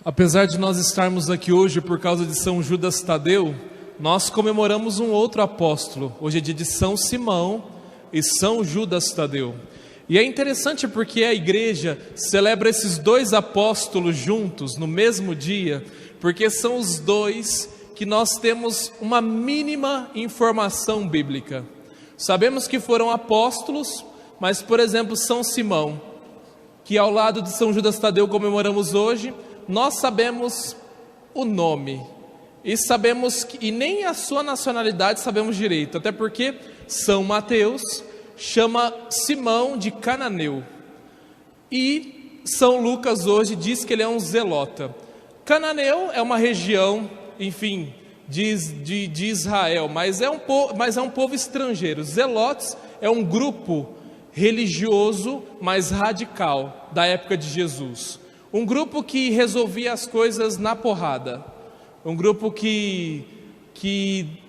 Apesar de nós estarmos aqui hoje por causa de São Judas Tadeu, nós comemoramos um outro apóstolo. Hoje é dia de São Simão e São Judas Tadeu. E é interessante porque a igreja celebra esses dois apóstolos juntos no mesmo dia, porque são os dois que nós temos uma mínima informação bíblica. Sabemos que foram apóstolos, mas, por exemplo, São Simão, que ao lado de São Judas Tadeu comemoramos hoje, nós sabemos o nome e sabemos que, e nem a sua nacionalidade sabemos direito, até porque São Mateus chama Simão de cananeu e São Lucas hoje diz que ele é um zelota. Cananeu é uma região, enfim, de Israel, mas é um povo estrangeiro. Zelotes é um grupo religioso mais radical da época de Jesus. Um grupo que resolvia as coisas na porrada. Um grupo que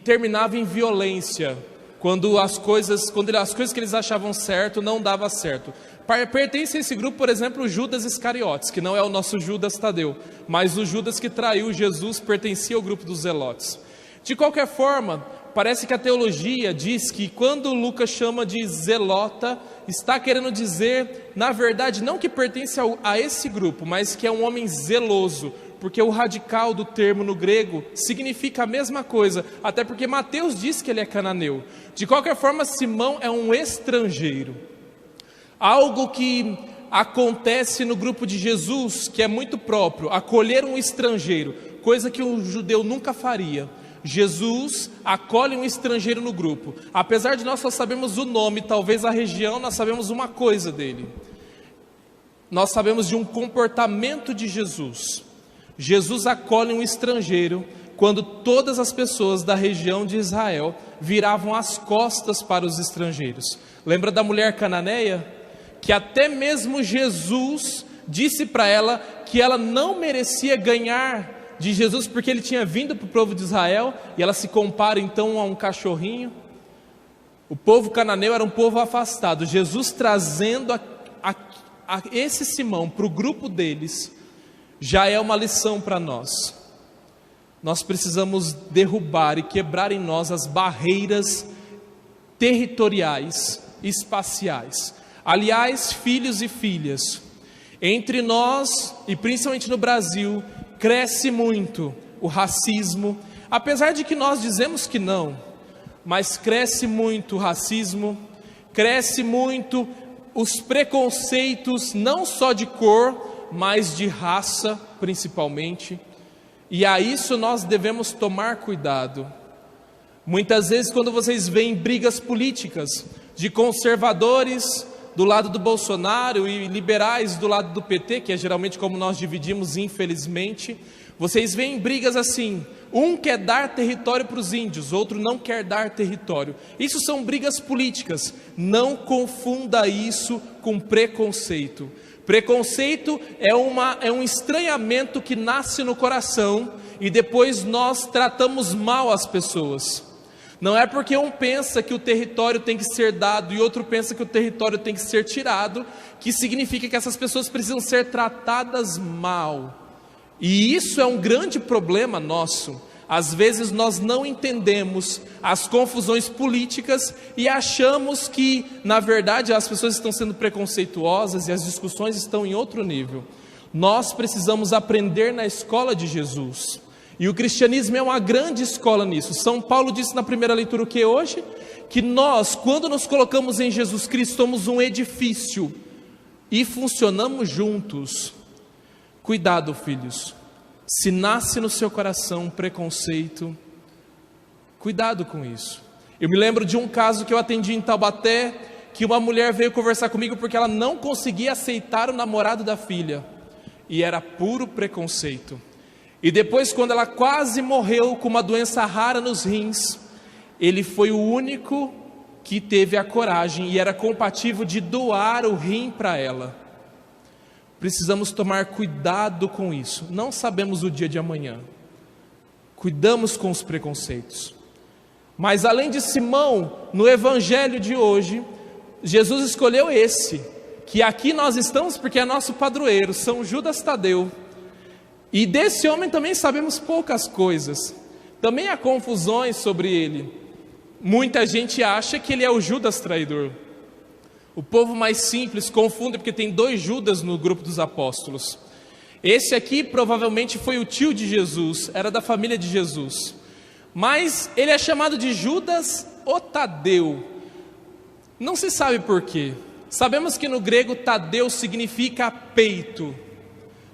terminava em violência quando as coisas que eles achavam certo não dava certo. Pertence a esse grupo, por exemplo, o Judas Iscariotes, que não é o nosso Judas Tadeu, mas o Judas que traiu Jesus pertencia ao grupo dos zelotes. De qualquer forma, parece que a teologia diz que quando Lucas chama de zelota, está querendo dizer, na verdade, não que pertence a esse grupo, mas que é um homem zeloso, porque o radical do termo no grego significa a mesma coisa, até porque Mateus diz que ele é cananeu. De qualquer forma, Simão é um estrangeiro. Algo que acontece no grupo de Jesus, que é muito próprio, acolher um estrangeiro, coisa que um judeu nunca faria. Jesus acolhe um estrangeiro no grupo. Apesar de nós só sabemos o nome, talvez a região, nós sabemos uma coisa dele. Nós sabemos de um comportamento de Jesus. Jesus acolhe um estrangeiro quando todas as pessoas da região de Israel viravam as costas para os estrangeiros. Lembra da mulher cananeia? Que até mesmo Jesus disse para ela que ela não merecia ganhar de Jesus porque ele tinha vindo para o povo de Israel, e ela se compara então a um cachorrinho. O povo cananeu era um povo afastado. Jesus trazendo a esse Simão para o grupo deles já é uma lição para nós. Nós precisamos derrubar e quebrar em nós as barreiras territoriais, espaciais. Aliás, filhos e filhas, entre nós e principalmente no Brasil, cresce muito o racismo, apesar de que nós dizemos que não, mas cresce muito o racismo, cresce muito os preconceitos, não só de cor, mas de raça principalmente, e a isso nós devemos tomar cuidado. Muitas vezes quando vocês veem brigas políticas de conservadores do lado do Bolsonaro e liberais do lado do PT, que é geralmente como nós dividimos infelizmente, vocês veem brigas assim, um quer dar território para os índios, outro não quer dar território. Isso são brigas políticas, não confunda isso com preconceito. Preconceito é um estranhamento que nasce no coração e depois nós tratamos mal as pessoas. Não é porque um pensa que o território tem que ser dado e outro pensa que o território tem que ser tirado, que significa que essas pessoas precisam ser tratadas mal. E isso é um grande problema nosso. Às vezes nós não entendemos as confusões políticas e achamos que, na verdade, as pessoas estão sendo preconceituosas e as discussões estão em outro nível. Nós precisamos aprender na escola de Jesus. E o cristianismo é uma grande escola nisso. São Paulo disse na primeira leitura o que hoje? Que nós, quando nos colocamos em Jesus Cristo, somos um edifício e funcionamos juntos. Cuidado, filhos. Se nasce no seu coração preconceito, cuidado com isso. Eu me lembro de um caso que eu atendi em Taubaté, que uma mulher veio conversar comigo porque ela não conseguia aceitar o namorado da filha. E era puro preconceito. E depois, quando ela quase morreu com uma doença rara nos rins, ele foi o único que teve a coragem e era compatível de doar o rim para ela. Precisamos tomar cuidado com isso. Não sabemos o dia de amanhã. Cuidamos com os preconceitos. Mas além de Simão, no evangelho de hoje, Jesus escolheu esse, que aqui nós estamos porque é nosso padroeiro, São Judas Tadeu. E desse homem também sabemos poucas coisas. Também há confusões sobre ele. Muita gente acha que ele é o Judas traidor. O povo mais simples confunde porque tem 2 Judas no grupo dos apóstolos. Esse aqui provavelmente foi o tio de Jesus, era da família de Jesus. Mas ele é chamado de Judas ou Tadeu. Não se sabe por quê. Sabemos que no grego Tadeu significa peito.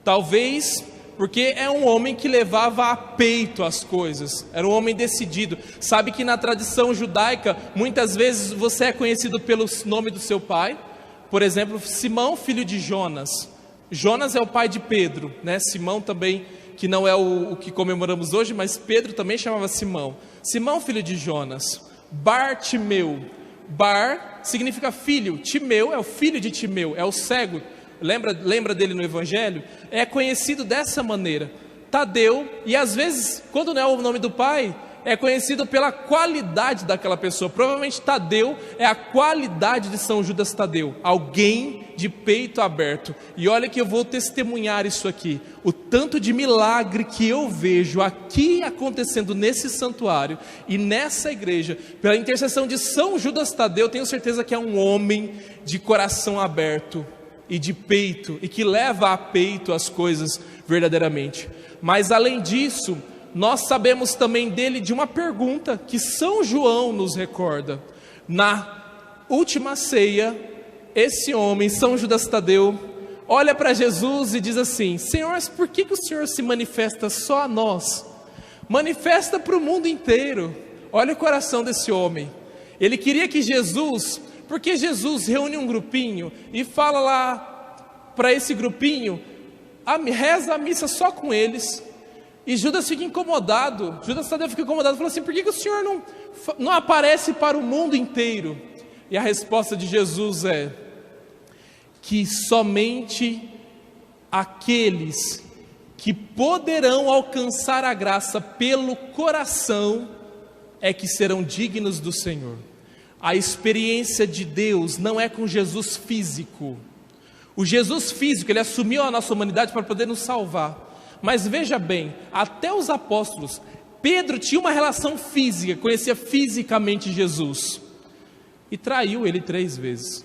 Talvez porque é um homem que levava a peito as coisas. Era um homem decidido. Sabe que na tradição judaica, muitas vezes você é conhecido pelo nome do seu pai. Por exemplo, Simão, filho de Jonas. Jonas é o pai de Pedro, né? Simão também, que não é o que comemoramos hoje, mas Pedro também chamava Simão. Simão, filho de Jonas. Bartimeu. Bar significa filho. Timeu é o filho de Timeu, é o cego. Lembra dele no Evangelho? É conhecido dessa maneira. Tadeu, e às vezes, quando não é o nome do pai, é conhecido pela qualidade daquela pessoa. Provavelmente Tadeu é a qualidade de São Judas Tadeu, alguém de peito aberto. E olha que eu vou testemunhar isso aqui, o tanto de milagre que eu vejo aqui acontecendo nesse santuário e nessa igreja, pela intercessão de São Judas Tadeu. Tenho certeza que é um homem de coração aberto e de peito, e que leva a peito as coisas verdadeiramente. Mas além disso, nós sabemos também dele de uma pergunta que São João nos recorda. Na última ceia, esse homem, São Judas Tadeu, olha para Jesus e diz assim: Senhor, mas por que o Senhor se manifesta só a nós? Manifesta para o mundo inteiro. Olha o coração desse homem. Ele queria que Jesus, porque Jesus reúne um grupinho e fala lá para esse grupinho, reza a missa só com eles. E Judas fica incomodado, Judas Tadeu fica incomodado, fala assim: por que o Senhor não aparece para o mundo inteiro? E a resposta de Jesus é que somente aqueles que poderão alcançar a graça pelo coração é que serão dignos do Senhor. A experiência de Deus não é com Jesus físico. O Jesus físico, ele assumiu a nossa humanidade para poder nos salvar. Mas veja bem, até os apóstolos, Pedro tinha uma relação física, conhecia fisicamente Jesus, e traiu ele 3 vezes,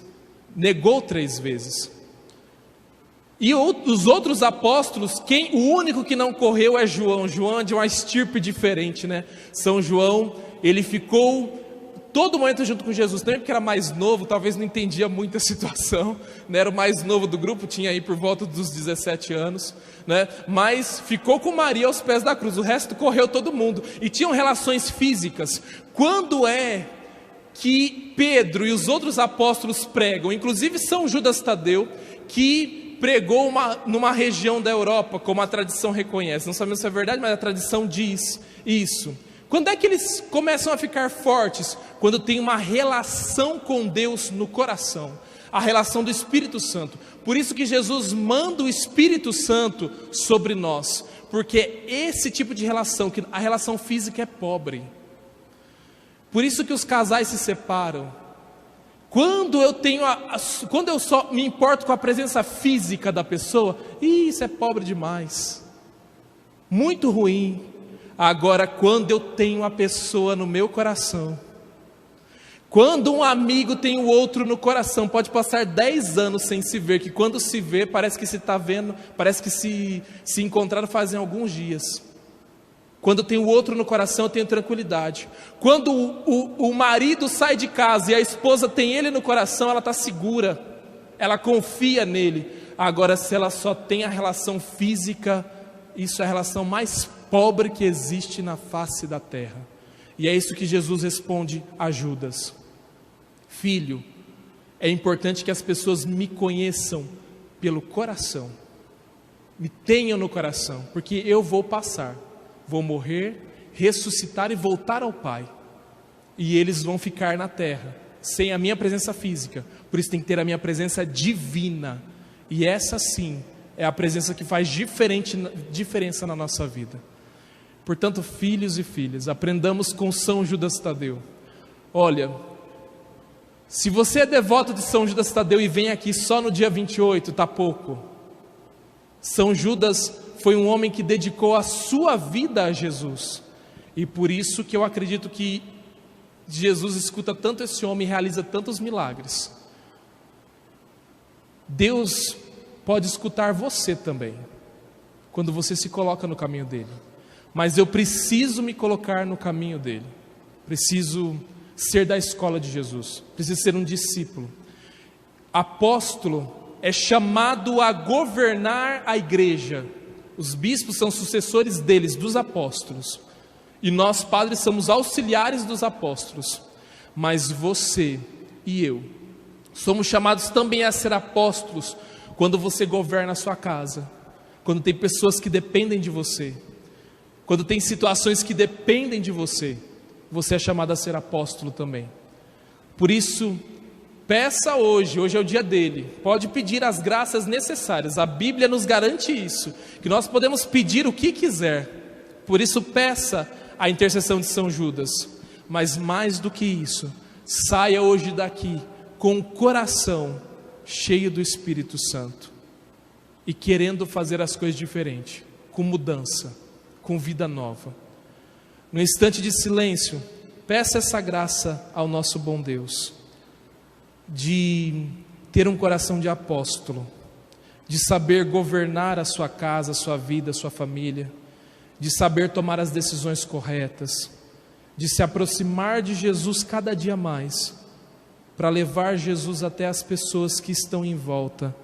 negou 3 vezes. E os outros apóstolos, o único que não correu é João. João é de uma estirpe diferente, né? São João, ele ficou todo momento junto com Jesus, também porque era mais novo, talvez não entendia muito a situação, né? Era o mais novo do grupo, tinha aí por volta dos 17 anos, né? Mas ficou com Maria aos pés da cruz, o resto correu todo mundo, e tinham relações físicas. Quando é que Pedro e os outros apóstolos pregam, inclusive São Judas Tadeu, que pregou numa região da Europa, como a tradição reconhece, não sabemos se é verdade, mas a tradição diz isso. Quando é que eles começam a ficar fortes? Quando tem uma relação com Deus no coração, a relação do Espírito Santo. Por isso que Jesus manda o Espírito Santo sobre nós, porque esse tipo de relação, que a relação física é pobre. Por isso que os casais se separam. Quando eu só me importo com a presença física da pessoa, isso é pobre demais, muito ruim. Agora, quando eu tenho uma pessoa no meu coração, quando um amigo tem o outro no coração, pode passar 10 anos sem se ver, que quando se vê, parece que se está vendo, parece que se encontraram fazem alguns dias. Quando eu tenho o outro no coração, eu tenho tranquilidade. Quando o marido sai de casa e a esposa tem ele no coração, ela está segura, ela confia nele. Agora, se ela só tem a relação física, isso é a relação mais pobre que existe na face da terra. E é isso que Jesus responde a Judas: filho, é importante que as pessoas me conheçam pelo coração, me tenham no coração, porque eu vou passar, vou morrer, ressuscitar e voltar ao Pai, e eles vão ficar na terra sem a minha presença física. Por isso tem que ter a minha presença divina, e essa sim é a presença que faz diferença na nossa vida. Portanto, filhos e filhas, aprendamos com São Judas Tadeu. Olha, se você é devoto de São Judas Tadeu e vem aqui só no dia 28, está pouco. São Judas foi um homem que dedicou a sua vida a Jesus. E por isso que eu acredito que Jesus escuta tanto esse homem e realiza tantos milagres. Deus pode escutar você também, quando você se coloca no caminho dele. Mas eu preciso me colocar no caminho dele. Preciso ser da escola de Jesus. Preciso ser um discípulo. Apóstolo é chamado a governar a igreja. Os bispos são sucessores deles, dos apóstolos. E nós, padres, somos auxiliares dos apóstolos. Mas você e eu somos chamados também a ser apóstolos quando você governa a sua casa, quando tem pessoas que dependem de você, quando tem situações que dependem de você, você é chamado a ser apóstolo também. Por isso, peça hoje é o dia dele, pode pedir as graças necessárias, a Bíblia nos garante isso, que nós podemos pedir o que quiser. Por isso, peça a intercessão de São Judas, mas mais do que isso, saia hoje daqui com o coração cheio do Espírito Santo e querendo fazer as coisas diferentes, com mudança, com vida nova. No instante de silêncio, peça essa graça ao nosso bom Deus, de ter um coração de apóstolo, de saber governar a sua casa, a sua vida, a sua família, de saber tomar as decisões corretas, de se aproximar de Jesus cada dia mais, para levar Jesus até as pessoas que estão em volta,